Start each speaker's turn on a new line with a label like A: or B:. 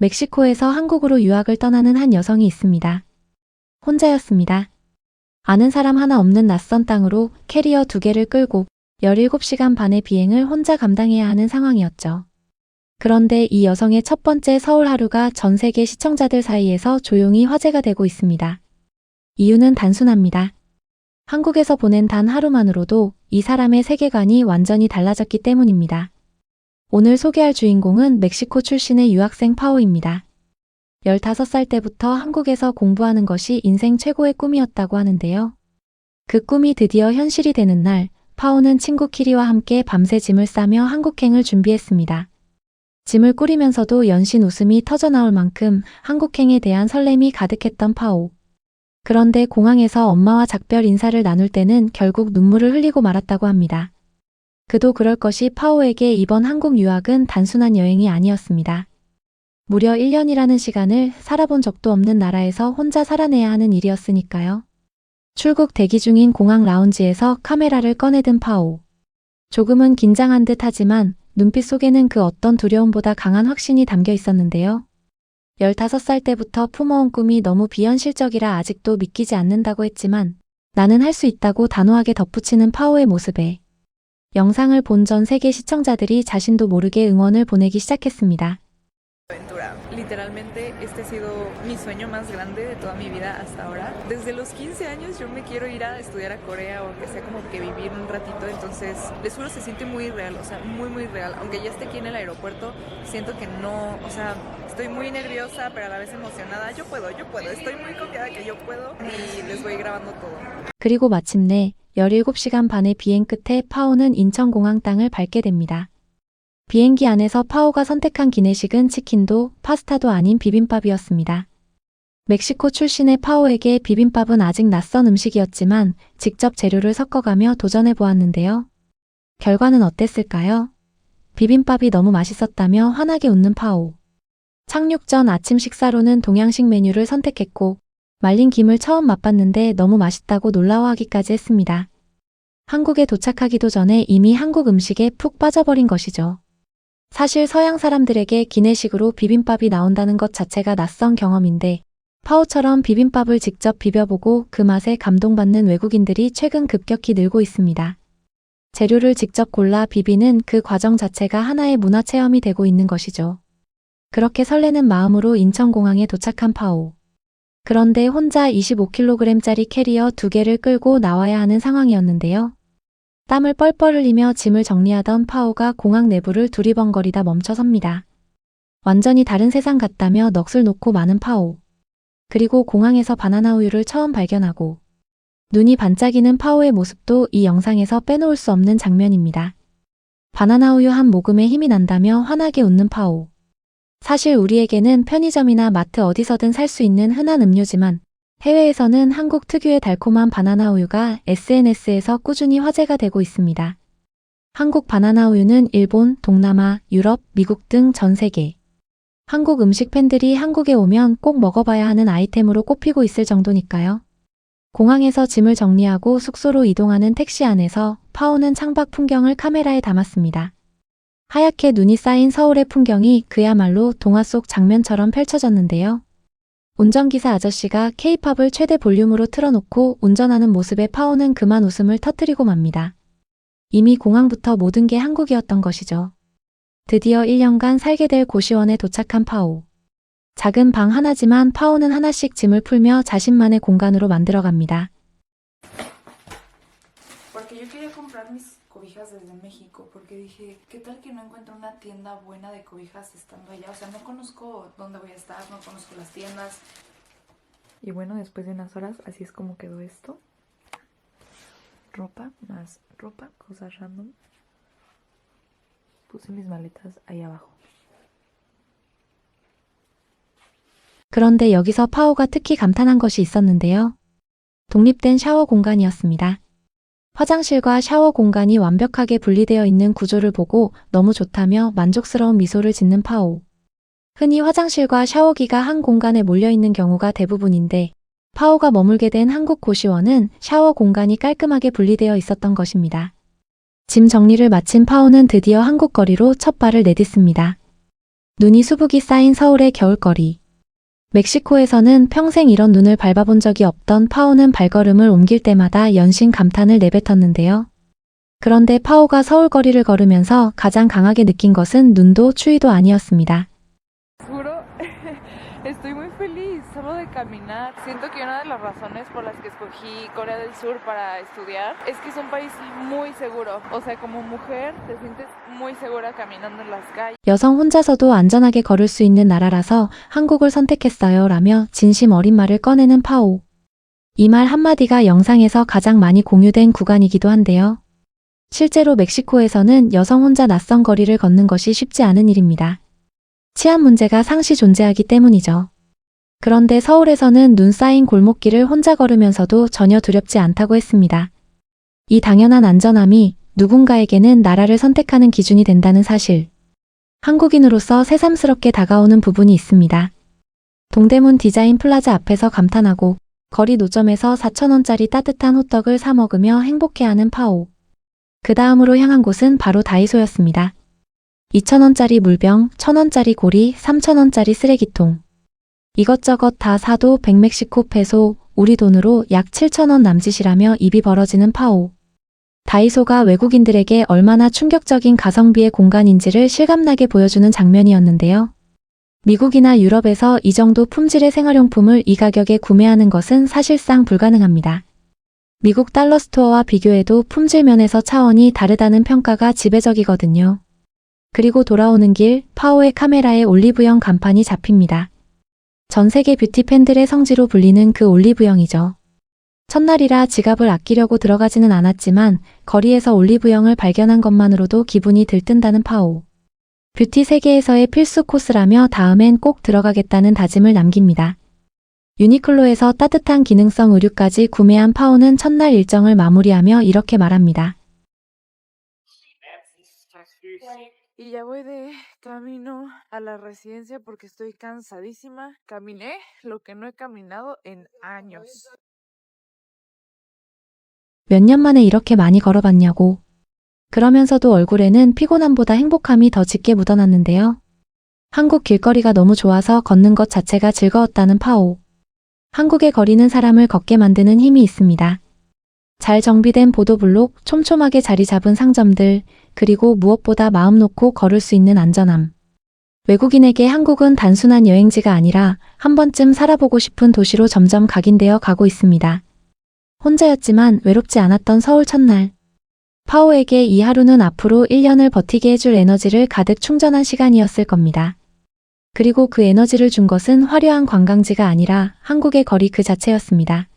A: 멕시코에서 한국으로 유학을 떠나는 한 여성이 있습니다. 혼자였습니다. 아는 사람 하나 없는 낯선 땅으로 캐리어 2개를 끌고 17시간 반의 비행을 혼자 감당해야 하는 상황이었죠. 그런데 이 여성의 첫 번째 서울 하루가 전 세계 시청자들 사이에서 조용히 화제가 되고 있습니다. 이유는 단순합니다. 한국에서 보낸 단 하루만으로도 이 사람의 세계관이 완전히 달라졌기 때문입니다. 오늘 소개할 주인공은 멕시코 출신의 유학생 파오입니다. 15살 때부터 한국에서 공부하는 것이 인생 최고의 꿈이었다고 하는데요. 그 꿈이 드디어 현실이 되는 날, 파오는 친구 키리와 함께 밤새 짐을 싸며 한국행을 준비했습니다. 짐을 꾸리면서도 연신 웃음이 터져나올 만큼 한국행에 대한 설렘이 가득했던 파오. 그런데 공항에서 엄마와 작별 인사를 나눌 때는 결국 눈물을 흘리고 말았다고 합니다. 그도 그럴 것이 파오에게 이번 한국 유학은 단순한 여행이 아니었습니다. 무려 1년이라는 시간을 살아본 적도 없는 나라에서 혼자 살아내야 하는 일이었으니까요. 출국 대기 중인 공항 라운지에서 카메라를 꺼내든 파오. 조금은 긴장한 듯 하지만 눈빛 속에는 그 어떤 두려움보다 강한 확신이 담겨 있었는데요. 15살 때부터 품어온 꿈이 너무 비현실적이라 아직도 믿기지 않는다고 했지만 나는 할 수 있다고 단호하게 덧붙이는 파오의 모습에 영상을 본 전 세계 시청자들이 자신도 모르게 응원을 보내기 시작했습니다.
B: Aventura. Literalmente este ha sido mi sueño más grande de toda mi vida hasta ahora. Desde los 15 años yo me quiero ir a estudiar a Corea o que sea como que vivir un ratito, entonces les juro se siente muy real, o sea, muy real. Aunque ya esté aquí en el aeropuerto, siento que no, o sea, estoy muy nerviosa pero a la vez emocionada. Yo puedo, estoy muy confiada que yo puedo y les voy grabando todo.
A: 그리고 마침내 17시간 반의 비행 끝에 파오는 인천공항 땅을 밟게 됩니다. 비행기 안에서 파오가 선택한 기내식은 치킨도 파스타도 아닌 비빔밥이었습니다. 멕시코 출신의 파오에게 비빔밥은 아직 낯선 음식이었지만 직접 재료를 섞어가며 도전해 보았는데요. 결과는 어땠을까요? 비빔밥이 너무 맛있었다며 환하게 웃는 파오. 착륙 전 아침 식사로는 동양식 메뉴를 선택했고 말린 김을 처음 맛봤는데 너무 맛있다고 놀라워하기까지 했습니다. 한국에 도착하기도 전에 이미 한국 음식에 푹 빠져버린 것이죠. 사실 서양 사람들에게 기내식으로 비빔밥이 나온다는 것 자체가 낯선 경험인데 파오처럼 비빔밥을 직접 비벼보고 그 맛에 감동받는 외국인들이 최근 급격히 늘고 있습니다. 재료를 직접 골라 비비는 그 과정 자체가 하나의 문화체험이 되고 있는 것이죠. 그렇게 설레는 마음으로 인천공항에 도착한 파오. 그런데 혼자 25kg짜리 캐리어 2개를 끌고 나와야 하는 상황이었는데요. 땀을 뻘뻘 흘리며 짐을 정리하던 파오가 공항 내부를 두리번거리다 멈춰섭니다. 완전히 다른 세상 같다며 넋을 놓고 마는 파오. 그리고 공항에서 바나나 우유를 처음 발견하고 눈이 반짝이는 파오의 모습도 이 영상에서 빼놓을 수 없는 장면입니다. 바나나 우유 한 모금에 힘이 난다며 환하게 웃는 파오. 사실 우리에게는 편의점이나 마트 어디서든 살 수 있는 흔한 음료지만 해외에서는 한국 특유의 달콤한 바나나 우유가 SNS에서 꾸준히 화제가 되고 있습니다. 한국 바나나 우유는 일본, 동남아, 유럽, 미국 등 전 세계 한국 음식 팬들이 한국에 오면 꼭 먹어봐야 하는 아이템으로 꼽히고 있을 정도니까요. 공항에서 짐을 정리하고 숙소로 이동하는 택시 안에서 파오는 창밖 풍경을 카메라에 담았습니다. 하얗게 눈이 쌓인 서울의 풍경이 그야말로 동화 속 장면처럼 펼쳐졌는데요. 운전기사 아저씨가 K-팝을 최대 볼륨으로 틀어놓고 운전하는 모습에 파오는 그만 웃음을 터뜨리고 맙니다. 이미 공항부터 모든 게 한국이었던 것이죠. 드디어 1년간 살게 될 고시원에 도착한 파오. 작은 방 하나지만 파오는 하나씩 짐을 풀며 자신만의 공간으로 만들어갑니다.
C: Cobijas desde México porque dije, ¿qué tal que no encuentro una tienda buena de cobijas estando allá? O sea, no conozco dónde voy a estar, no conozco las tiendas.
D: Y bueno, después de unas horas, así es como quedó esto. Ropa, más ropa, cosas random. Puse mis maletas ahí abajo.
A: 그런데 여기서 파오가 특히 감탄한 것이 있었는데요. 독립된 샤워 공간이었습니다. 화장실과 샤워 공간이 완벽하게 분리되어 있는 구조를 보고 너무 좋다며 만족스러운 미소를 짓는 파오. 흔히 화장실과 샤워기가 한 공간에 몰려있는 경우가 대부분인데 파오가 머물게 된 한국 고시원은 샤워 공간이 깔끔하게 분리되어 있었던 것입니다. 짐 정리를 마친 파오는 드디어 한국 거리로 첫 발을 내딛습니다. 눈이 수북이 쌓인 서울의 겨울거리. 멕시코에서는 평생 이런 눈을 밟아본 적이 없던 파오는 발걸음을 옮길 때마다 연신 감탄을 내뱉었는데요. 그런데 파오가 서울 거리를 걸으면서 가장 강하게 느낀 것은 눈도 추위도 아니었습니다.
B: Juro, estoy muy feliz solo de caminar. Siento que una de las razones por las que escogí Corea del Sur para estudiar es que es un país muy seguro. O sea, como mujer te sientes muy segura caminando en las calles.
A: 여성 혼자서도 안전하게 걸을 수 있는 나라라서 한국을 선택했어요 라며 진심 어린 말을 꺼내는 파오. 이 말 한마디가 영상에서 가장 많이 공유된 구간이기도 한데요. 실제로 멕시코에서는 여성 혼자 낯선 거리를 걷는 것이 쉽지 않은 일입니다. 치안 문제가 상시 존재하기 때문이죠. 그런데 서울에서는 눈 쌓인 골목길을 혼자 걸으면서도 전혀 두렵지 않다고 했습니다. 이 당연한 안전함이 누군가에게는 나라를 선택하는 기준이 된다는 사실. 한국인으로서 새삼스럽게 다가오는 부분이 있습니다. 동대문 디자인 플라자 앞에서 감탄하고 거리 노점에서 4,000원짜리 따뜻한 호떡을 사 먹으며 행복해하는 파오. 그 다음으로 향한 곳은 바로 다이소였습니다. 2,000원짜리 물병, 1,000원짜리 고리, 3,000원짜리 쓰레기통. 이것저것 다 사도 100멕시코 페소, 우리 돈으로 약 7,000원 남짓이라며 입이 벌어지는 파오. 다이소가 외국인들에게 얼마나 충격적인 가성비의 공간인지를 실감나게 보여주는 장면이었는데요. 미국이나 유럽에서 이 정도 품질의 생활용품을 이 가격에 구매하는 것은 사실상 불가능합니다. 미국 달러 스토어와 비교해도 품질 면에서 차원이 다르다는 평가가 지배적이거든요. 그리고 돌아오는 길 파오의 카메라에 올리브영 간판이 잡힙니다. 전 세계 뷰티 팬들의 성지로 불리는 그 올리브영이죠. 첫날이라 지갑을 아끼려고 들어가지는 않았지만 거리에서 올리브영을 발견한 것만으로도 기분이 들뜬다는 파오. 뷰티 세계에서의 필수 코스라며 다음엔 꼭 들어가겠다는 다짐을 남깁니다. 유니클로에서 따뜻한 기능성 의류까지 구매한 파오는 첫날 일정을 마무리하며 이렇게 말합니다.
B: Y ya voy de camino a la residencia porque estoy cansadísima. Caminé lo que no he caminado en años.
A: 몇 년 만에 이렇게 많이 걸어봤냐고. 그러면서도 얼굴에는 피곤함보다 행복함이 더 짙게 묻어났는데요. 한국 길거리가 너무 좋아서 걷는 것 자체가 즐거웠다는 파오. 한국의 거리는 사람을 걷게 만드는 힘이 있습니다. 잘 정비된 보도블록, 촘촘하게 자리 잡은 상점들, 그리고 무엇보다 마음 놓고 걸을 수 있는 안전함. 외국인에게 한국은 단순한 여행지가 아니라 한 번쯤 살아보고 싶은 도시로 점점 각인되어 가고 있습니다. 혼자였지만 외롭지 않았던 서울 첫날. 파오에게 이 하루는 앞으로 1년을 버티게 해줄 에너지를 가득 충전한 시간이었을 겁니다. 그리고 그 에너지를 준 것은 화려한 관광지가 아니라 한국의 거리 그 자체였습니다.